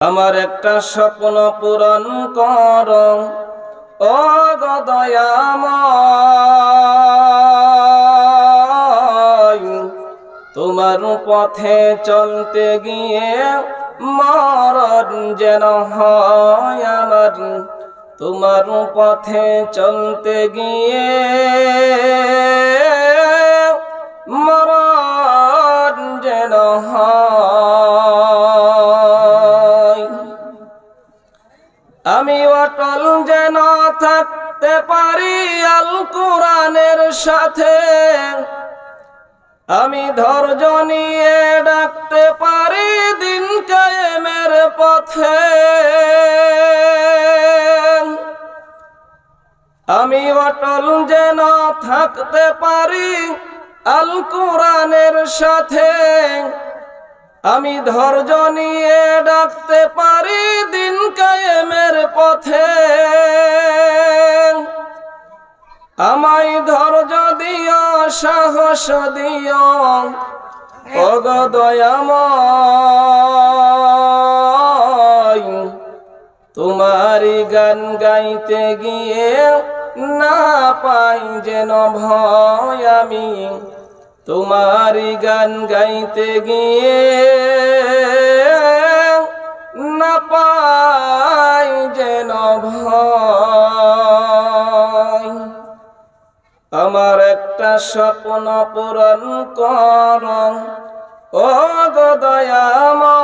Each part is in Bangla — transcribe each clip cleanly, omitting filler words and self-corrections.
আমার একটা স্বপ্ন পূরণ করো ও গো দয়াময়, তোমার পথে চলতে গিয়ে মরণ যেন হয় আমার, তোমার পথে চলতে গিয়ে মরণ যেন হয়। আমি অটল যেন থাকতে পারি আল কোরআনের সাথে, আমি ধৈর্য নিয়ে ডাকতে পারি দিন কায়েমের পথে। আমি অটল যেন থাকতে পারি আল কোরআনের সাথে, আমি ধৈর্য নিয়ে ডাকতে পারি দিন কায়েমের পথে। আমায় ধৈর্য দিও, সাহস দিও ও গো দয়াময়, তোমারি গান গাইতে গিয়ে না পাই যেন ভয় আমি, তোমারি গান গাইতে গিয়ে না পাই যেন ভয়। আমার একটা স্বপ্ন পূরণ করো ও গো দয়াময়,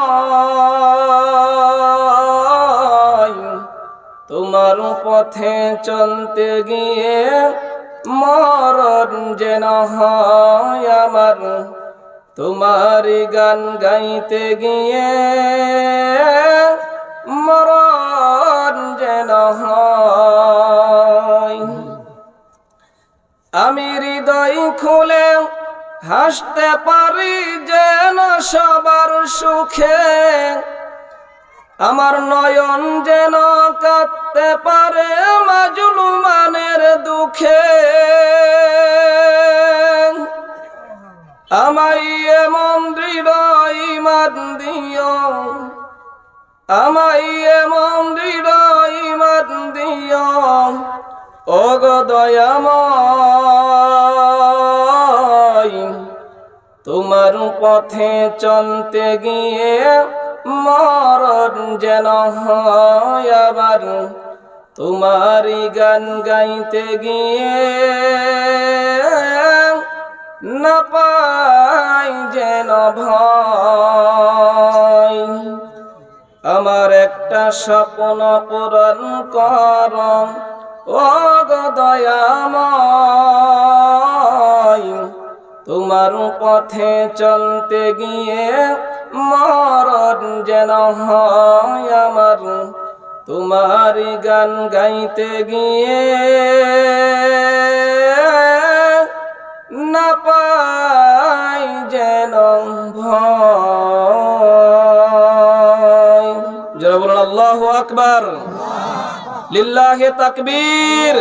তোমার পথে চলতে গিয়ে মরণ যেন হয় আমার, তোমারি গান গাইতে গিয়ে মরণ যেন হয়। আমি হৃদয় খুলে হাসতে পারি যেন সবার সুখে, আমার নয়ন যেন কাঁদতে পারে মাজলুমানের দুঃখে। আমায় এমন দৃঢ় ঈমান দিও, আমায় এমন দৃঢ় ঈমান দিও ও গো দয়াময়, তোমার পথে চলতে গিয়ে মরণ যেন হয় আবার, তোমারি গান গাইতে গিয়ে না পাই যেন ভয়। আমার একটা স্বপ্ন পূরণ করো ও গো দয়াময়, তোমার পথে চলতে গিয়ে মরণ যেন হয় আমার, তোমারি গান গাইতে গিয়ে না পাই যেন ভয়। যারা বলেন আল্লাহু আকবার, লিল্লাহি তাকবীর।